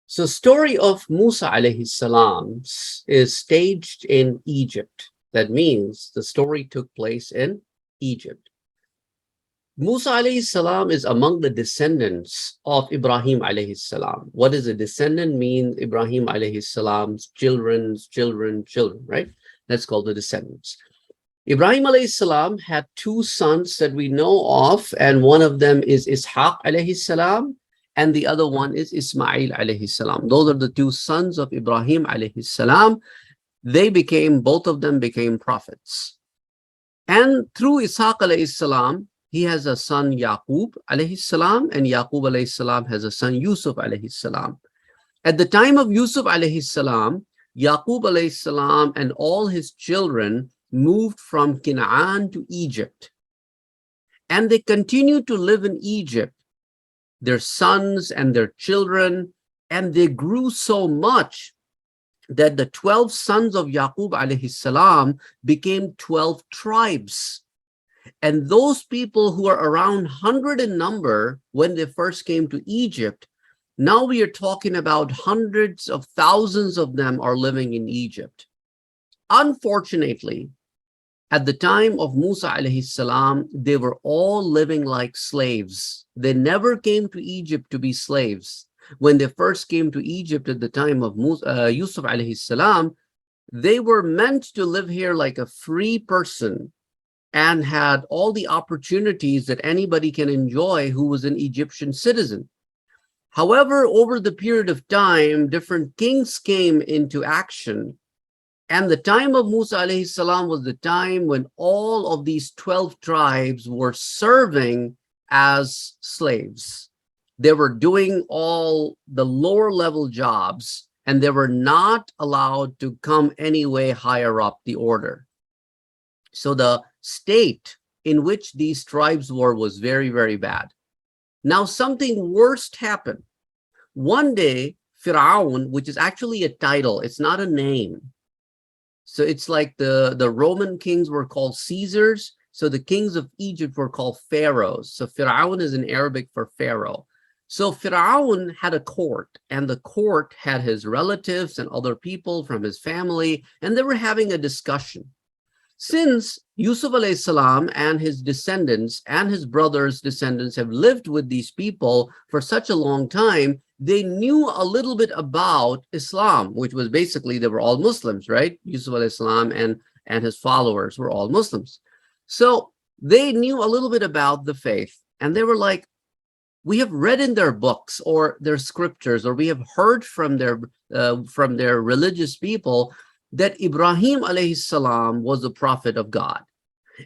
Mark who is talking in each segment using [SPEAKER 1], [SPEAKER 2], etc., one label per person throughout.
[SPEAKER 1] So story of Musa alayhi salam is staged in Egypt. That means the story took place in Egypt. Musa alayhi salam is among the descendants of Ibrahim alayhi salam. What does a descendant mean? Ibrahim alayhi salam's children, right? That's called the descendants. Ibrahim alayhi salam had two sons that we know of, and one of them is Ishaq alayhi salam, and the other one is Ismail alayhi salam. Those are the two sons of Ibrahim alayhi salam. Both of them became prophets. And through Ishaq alayhi salam, he has a son Yaqub alayhi salam, and Yaqub alayhi salam has a son Yusuf alayhi salam. At the time of Yusuf alayhi salam, Yaqub alayhi salam and all his children moved from Canaan to Egypt. And they continued to live in Egypt, their sons and their children, and they grew so much that the 12 sons of Yaqub alayhi salam became 12 tribes. And those people who are around 100 in number when they first came to Egypt, now we are talking about hundreds of thousands of them are living in Egypt. Unfortunately, at the time of Musa alayhi salam, they were all living like slaves. They never came to Egypt to be slaves. When they first came to Egypt at the time of Yusuf alayhi salam, they were meant to live here like a free person and had all the opportunities that anybody can enjoy who was an Egyptian citizen. However, over the period of time, different kings came into action. And the time of Musa alayhi salam was the time when all of these 12 tribes were serving as slaves. They were doing all the lower level jobs, and they were not allowed to come any way higher up the order. So the state in which these tribes were was very, very bad. Now something worse happened. One day, Fir'aun, which is actually a title, it's not a name. So it's like the Roman kings were called Caesars. So the kings of Egypt were called pharaohs. So Fir'aun is in Arabic for pharaoh. So Fir'aun had a court, and the court had his relatives and other people from his family, and they were having a discussion. Since Yusuf alayhi salam and his descendants and his brothers' descendants have lived with these people for such a long time, they knew a little bit about Islam, which was basically, they were all Muslims, right? Yusuf alayhi salam and his followers were all Muslims. So they knew a little bit about the faith, and they were like, we have read in their books or their scriptures, or we have heard from their religious people that Ibrahim alayhi salam was a prophet of God.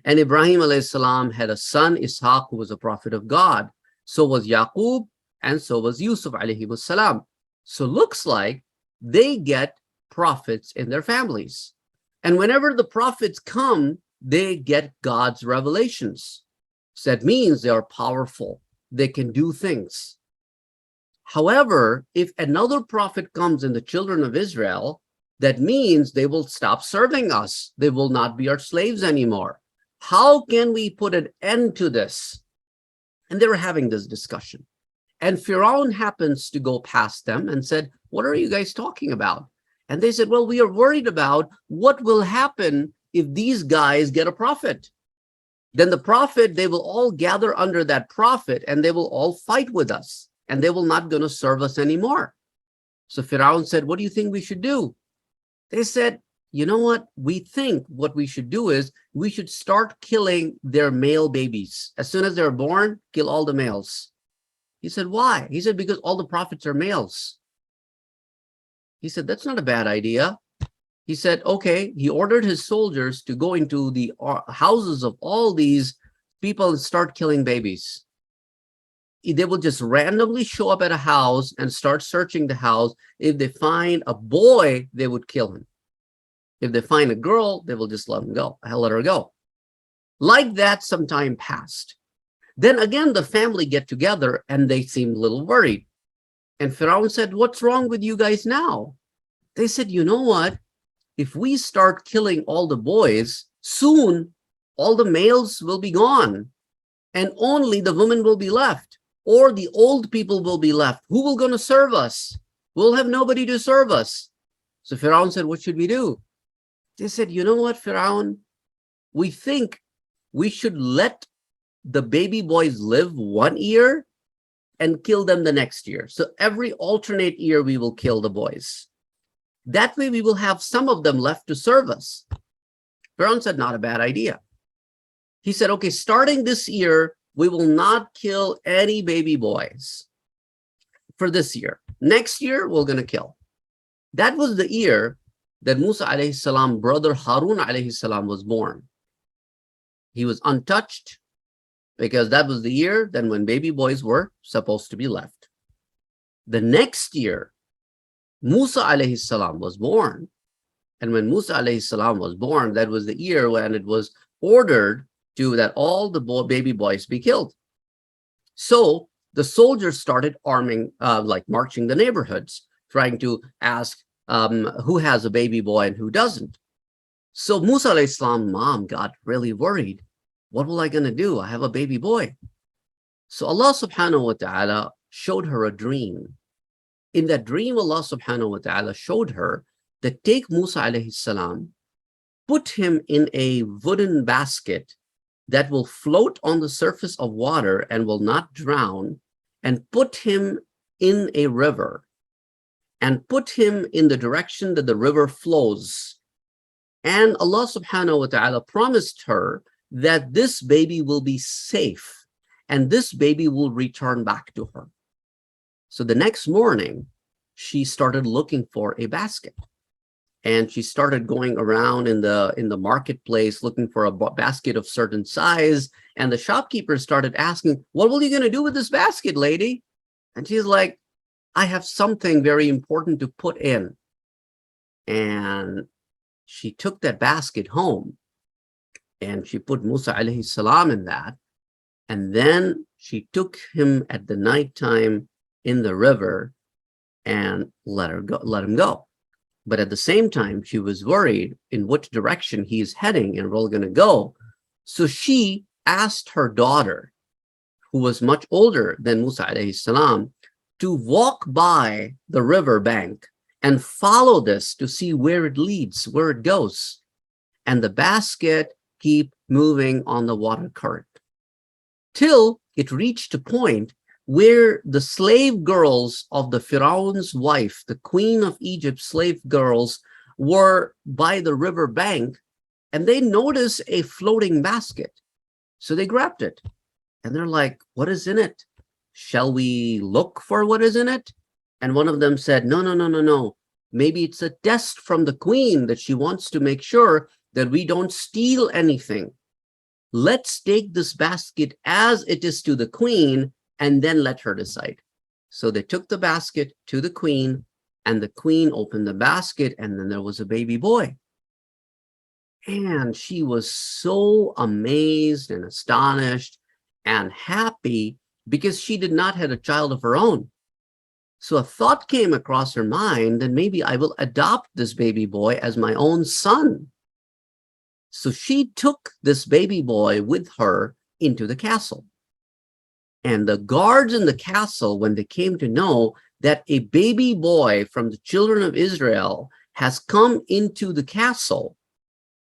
[SPEAKER 1] And Ibrahim alayhi salam had a son, Ishaq, who was a prophet of God. So was Yaqub, and so was Yusuf alayhi salam. So looks like they get prophets in their families. And whenever the prophets come, they get God's revelations. So that means they are powerful. They can do things. However, if another prophet comes in the children of Israel, that means they will stop serving us. They will not be our slaves anymore. How can we put an end to this? And they were having this discussion. And Pharaoh happens to go past them and said, what are you guys talking about? And they said, well, we are worried about what will happen if these guys get a prophet. Then the prophet, they will all gather under that prophet, and they will all fight with us, and they will not going to serve us anymore. So Pharaoh said, what do you think we should do? They said, you know what? We think what we should do is we should start killing their male babies. As soon as they're born, kill all the males. He said, why? He said, because all the prophets are males. He said, that's not a bad idea. He said, okay. He ordered his soldiers to go into the houses of all these people and start killing babies. They will just randomly show up at a house and start searching the house. If they find a boy, they would kill him. If they find a girl, they will just let her go. Like that, some time passed. Then again, the family get together and they seemed a little worried. And Pharaoh said, what's wrong with you guys now? They said, you know what? If we start killing all the boys, soon all the males will be gone and only the women will be left, or the old people will be left. Who will going to serve us? We'll have nobody to serve us. So Pharaoh said, what should we do? They said, you know what, Pharaoh? We think we should let the baby boys live 1 year and kill them the next year. So every alternate year, we will kill the boys. That way, we will have some of them left to serve us. Pharaoh said, not a bad idea. He said, okay, starting this year, we will not kill any baby boys for this year. Next year, we're going to kill. That was the year that Musa alayhi salam, brother Harun alayhi salam, was born. He was untouched because that was the year then when baby boys were supposed to be left. The next year, Musa alayhi salam was born. And when Musa alayhi salam was born, that was the year when it was ordered that all the baby boys be killed. So the soldiers started arming, marching the neighborhoods, trying to ask who has a baby boy and who doesn't. So Musa alayhi salam's mom got really worried. What will I gonna do? I have a baby boy. So Allah subhanahu wa ta'ala showed her a dream. In that dream, Allah subhanahu wa ta'ala showed her that take Musa alayhi salam, put him in a wooden basket that will float on the surface of water and will not drown, and put him in a river and put him in the direction that the river flows. And Allah subhanahu wa ta'ala promised her that this baby will be safe and this baby will return back to her. So the next morning, she started looking for a basket. And she started going around in the marketplace looking for a basket of certain size. And the shopkeeper started asking, what are you going to do with this basket, lady? And she's like, I have something very important to put in. And she took that basket home and she put Musa alayhi salam in that. And then she took him at the nighttime in the river and let him go. But at the same time, she was worried in which direction he's heading and we're going to go. So she asked her daughter, who was much older than Musa alayhi salam, to walk by the river bank and follow this to see where it leads, where it goes. And the basket keep moving on the water current till it reached a point where the slave girls of the Pharaoh's wife, the queen of Egypt's slave girls, were by the river bank, and they noticed a floating basket. So they grabbed it, and they're like, what is in it? Shall we look for what is in it? And one of them said, no. Maybe it's a test from the queen that she wants to make sure that we don't steal anything. Let's take this basket as it is to the queen, and then let her decide. So they took the basket to the queen, and the queen opened the basket, and then there was a baby boy. And she was so amazed and astonished and happy because she did not have a child of her own. So a thought came across her mind that maybe I will adopt this baby boy as my own son. So she took this baby boy with her into the castle. And the guards in the castle, when they came to know that a baby boy from the children of Israel has come into the castle,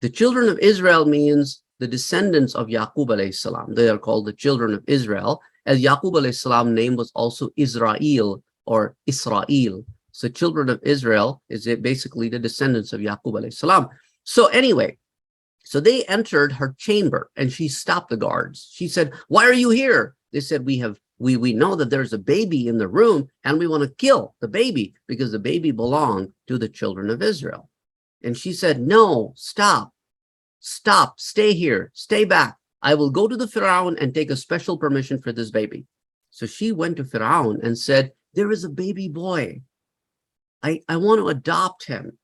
[SPEAKER 1] the children of Israel means the descendants of Yaqub alayhi salam. They are called the children of Israel, as Yaqub alayhi salam's name was also Israel or Israel. So children of Israel is basically the descendants of Yaqub alayhi salam. So anyway, so they entered her chamber and she stopped the guards. She said, why are you here? They said, we know that there's a baby in the room and we want to kill the baby because the baby belonged to the children of Israel. And she said, no, stop, stay here, stay back. I will go to the Pharaoh and take a special permission for this baby. So she went to Pharaoh and said, there is a baby boy. I want to adopt him.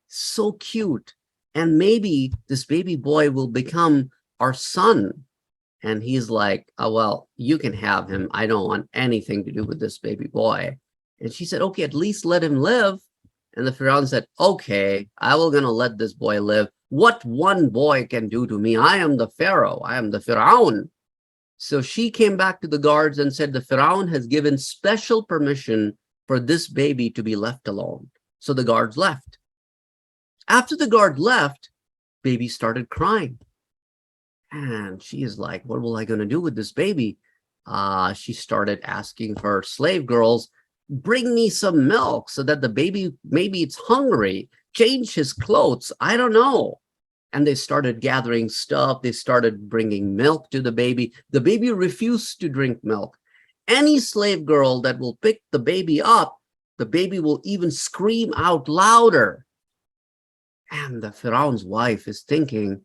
[SPEAKER 1] So cute. And maybe this baby boy will become our son. And he's like, oh, well, you can have him. I don't want anything to do with this baby boy. And she said, okay, at least let him live. And the Pharaoh said, okay, I will gonna let this boy live. What one boy can do to me? I am the Pharaoh. I am the Pharaoh. So she came back to the guards and said, the Pharaoh has given special permission for this baby to be left alone. So the guards left. After the guard left, baby started crying. And she is like, what will I going to do with this baby? She started asking her slave girls, bring me some milk so that the baby, maybe it's hungry, change his clothes. I don't know. And they started gathering stuff. They started bringing milk to the baby. The baby refused to drink milk. Any slave girl that will pick the baby up, the baby will even scream out louder. And the Pharaoh's wife is thinking,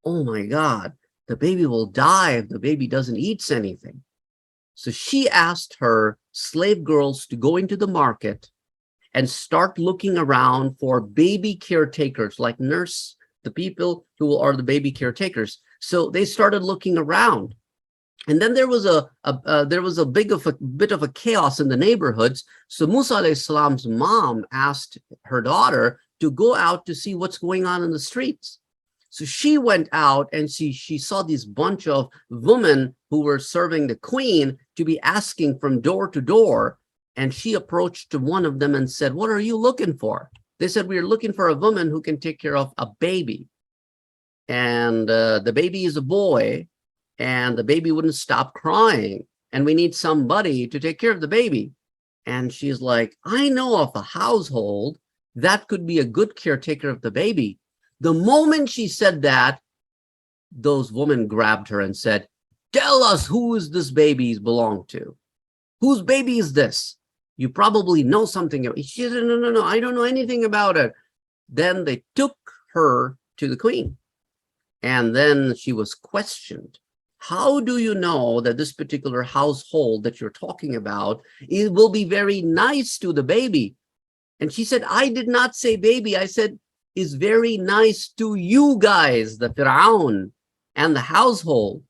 [SPEAKER 1] oh my God, the baby will die if the baby doesn't eat anything. So she asked her slave girls to go into the market and start looking around for baby caretakers, like nurse, the people who are the baby caretakers. So they started looking around. And then there was a bit of a chaos in the neighborhoods. So Musa alayhi salam's mom asked her daughter to go out to see what's going on in the streets. So she went out and she saw this bunch of women who were serving the queen to be asking from door to door. And she approached to one of them and said, what are you looking for? They said, we are looking for a woman who can take care of a baby. And the baby is a boy, and the baby wouldn't stop crying. And we need somebody to take care of the baby. And she's like, I know of a household that could be a good caretaker of the baby. The moment she said that, those women grabbed her and said, tell us who is this baby belong to? Whose baby is this? You probably know something. She said, no, I don't know anything about it. Then they took her to the queen. And then she was questioned. How do you know that this particular household that you're talking about will be very nice to the baby? And she said, I did not say baby. I said, is very nice to you guys, the Pharaoh and the household.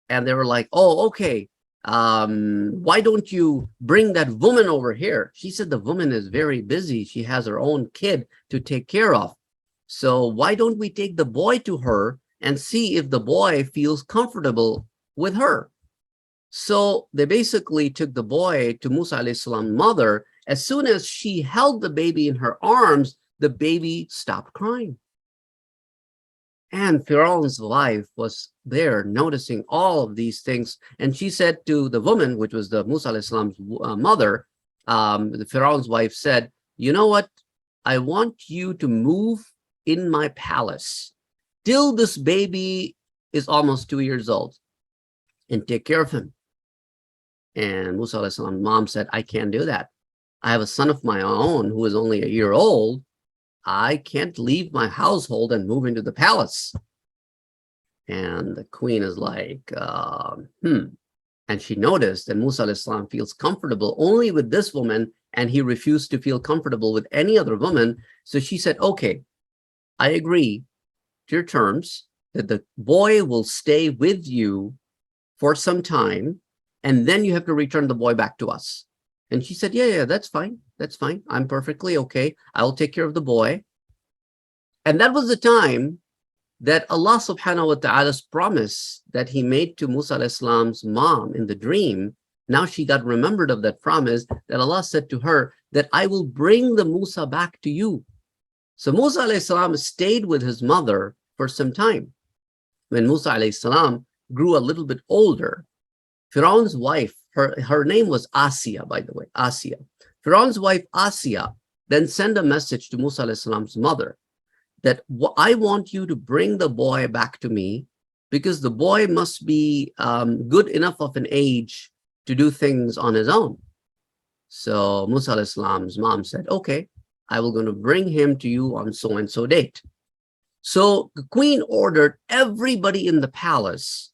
[SPEAKER 1] And they were like, oh, okay. Why don't you bring that woman over here? She said, the woman is very busy. She has her own kid to take care of. So why don't we take the boy to her and see if the boy feels comfortable with her? So they basically took the boy to Musa alayhi salam's mother. As soon as she held the baby in her arms, the baby stopped crying. And Pharaoh's wife was there noticing all of these things. And she said to the woman, which was the Musa alayhi salam's mother, the Pharaoh's wife said, you know what? I want you to move in my palace till this baby is almost 2 years old and take care of him. And Musa alayhi salam's mom said, I can't do that. I have a son of my own who is only a year old. I can't leave my household and move into the palace. And the queen is like, And she noticed that Musa alayhi salam feels comfortable only with this woman, and he refused to feel comfortable with any other woman. So she said, okay, I agree to your terms that the boy will stay with you for some time, and then you have to return the boy back to us. And she said, yeah, that's fine. That's fine. I'm perfectly okay. I'll take care of the boy. And that was the time that Allah subhanahu wa ta'ala's promise that he made to Musa alayhi salam's mom in the dream, now she got remembered of that promise that Allah said to her that I will bring the Musa back to you. So Musa alayhi salam stayed with his mother for some time. When Musa alayhi salam grew a little bit older, Pharaoh's wife, her name was Asiya, by the way, Asiya. Pharaoh's wife, Asiya, then sent a message to Musa alayhi salam's mother that I want you to bring the boy back to me because the boy must be good enough of an age to do things on his own. So Musa alayhi salam's mom said, okay, I will going to bring him to you on so-and-so date. So the queen ordered everybody in the palace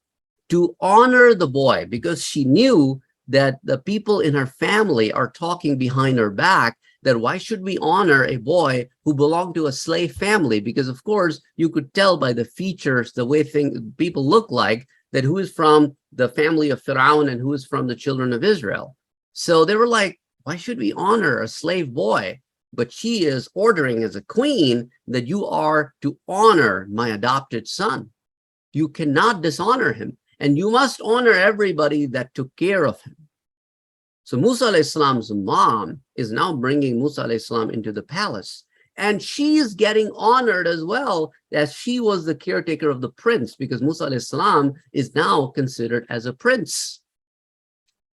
[SPEAKER 1] to honor the boy because she knew that the people in her family are talking behind her back that why should we honor a boy who belonged to a slave family? Because of course you could tell by the features, the way people look like, that who is from the family of Pharaoh and who is from the children of Israel. So they were like, why should we honor a slave boy? But she is ordering as a queen that you are to honor my adopted son. You cannot dishonor him. And you must honor everybody that took care of him. So Musa alayhi salam's mom is now bringing Musa alayhi salam into the palace. And she is getting honored as well, as she was the caretaker of the prince, because Musa alayhi salam is now considered as a prince.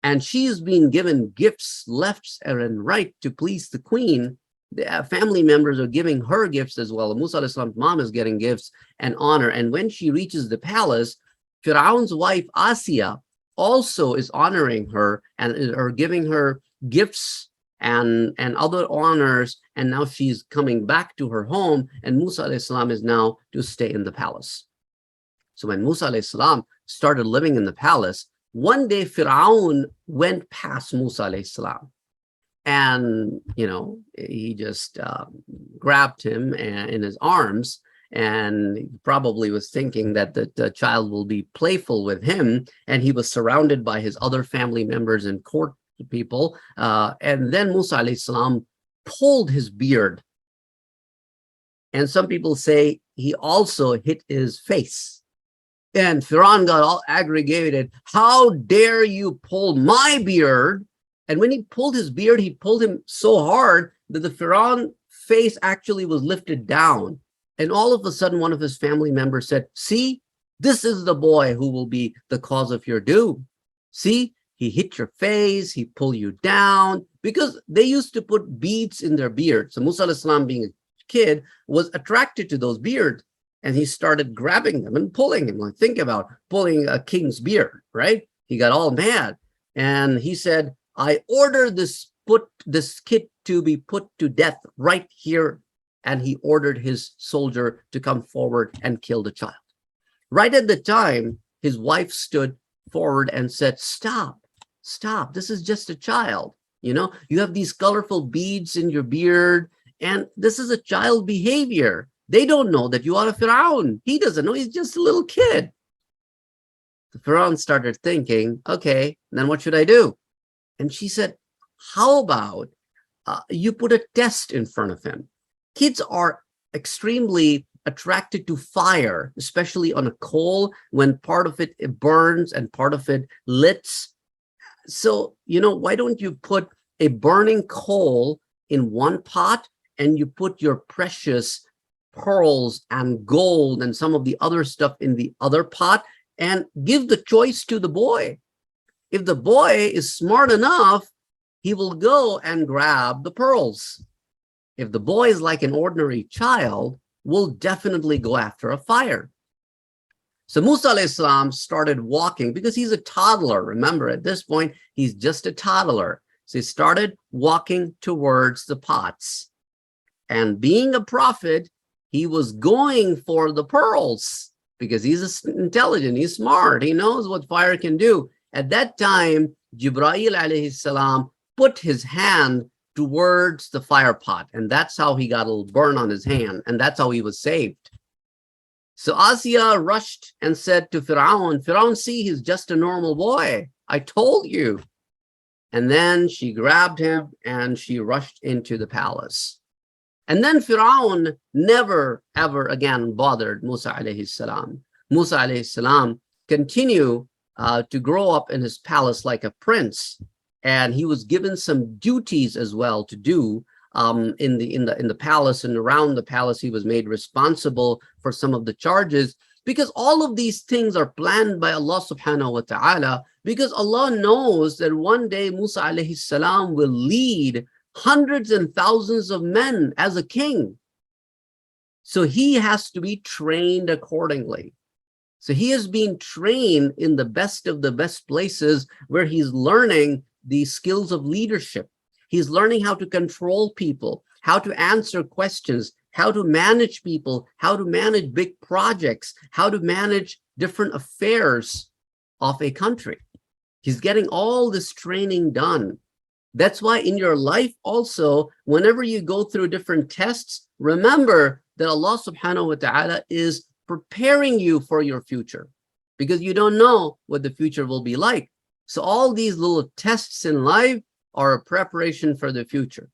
[SPEAKER 1] And she's being given gifts left and right to please the queen. The family members are giving her gifts as well. Musa alayhi salam's mom is getting gifts and honor. And when she reaches the palace, Firaun's wife, Asiya, also is honoring her and are giving her gifts and other honors. And now she's coming back to her home, and Musa alayhi salam is now to stay in the palace. So when Musa alayhi salam started living in the palace, one day Firaun went past Musa alayhi salam, and he just grabbed him in his arms, and he probably was thinking that the child will be playful with him, and he was surrounded by his other family members and court people, and then Musa alayhi salam pulled his beard, and some people say he also hit his face. And Firaun got all aggregated. How dare you pull my beard? And when he pulled his beard, he pulled him so hard that the Firaun face actually was lifted down. And all of a sudden, one of his family members said, see, this is the boy who will be the cause of your doom. See, he hit your face, he pulled you down, because they used to put beads in their beard. So Musa alayhi salam, being a kid, was attracted to those beards. And he started grabbing them and pulling him. Like, think about pulling a king's beard, right? He got all mad. And he said, I order this kid to be put to death right here. And he ordered his soldier to come forward and kill the child. Right at the time, his wife stood forward and said, stop, stop. This is just a child. You have these colorful beads in your beard, and this is a child behavior. They don't know that you are a Firaun. He doesn't know. He's just a little kid. The Firaun started thinking, okay, then what should I do? And she said, how about you put a test in front of him? Kids are extremely attracted to fire, especially on a coal, when part of it burns and part of it lits. So, why don't you put a burning coal in one pot, and you put your precious pearls and gold and some of the other stuff in the other pot, and give the choice to the boy. If the boy is smart enough, he will go and grab the pearls. If the boy is like an ordinary child, will definitely go after a fire. So Musa alayhi salam started walking, because he's a toddler. Remember, at this point, he's just a toddler. So he started walking towards the pots. And being a prophet, he was going for the pearls, because he's intelligent, he's smart, he knows what fire can do. At that time, Jibreel alayhi salam put his hand towards the fire pot, and that's how he got a little burn on his hand, and that's how he was saved. So Asiya rushed and said to Firaun, Firaun, see, he's just a normal boy. I told you. And then she grabbed him and she rushed into the palace. And then Firaun never, ever again bothered Musa alayhi salam. Musa alayhi salam continued to grow up in his palace like a prince. And he was given some duties as well to do in the palace, and around the palace. He was made responsible for some of the charges, because all of these things are planned by Allah subhanahu wa ta'ala, because Allah knows that one day Musa alayhi salam will lead hundreds and thousands of men as a king. So he has to be trained accordingly. So he is being trained in the best of the best places, where he's learning the skills of leadership. He's learning how to control people, how to answer questions, how to manage people, how to manage big projects, how to manage different affairs of a country. He's getting all this training done. That's why in your life also, whenever you go through different tests, remember that Allah subhanahu wa ta'ala is preparing you for your future, because you don't know what the future will be like. So all these little tests in life are a preparation for the future.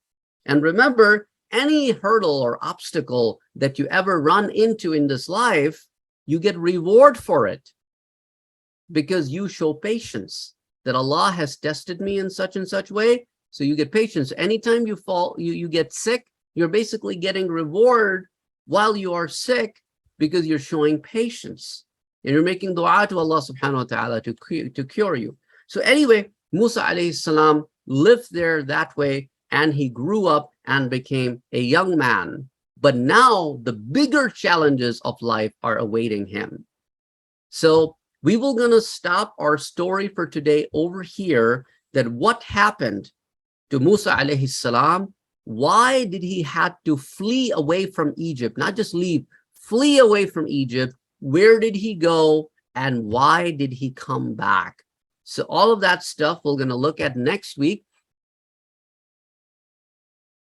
[SPEAKER 1] And remember, any hurdle or obstacle that you ever run into in this life, you get reward for it, because you show patience. that Allah has tested me in such and such way. So you get patience. Anytime you fall, you get sick, you're basically getting reward while you are sick because you're showing patience. And you're making dua to Allah subhanahu wa ta'ala to cure you. So anyway, Musa alayhi salam lived there that way, and he grew up and became a young man. But now the bigger challenges of life are awaiting him. So we will gonna stop our story for today over here, that what happened to Musa alayhi salam. Why did he have to flee away from Egypt? Not just leave, flee away from Egypt. Where did he go? And why did he come back? So all of that stuff we're going to look at next week.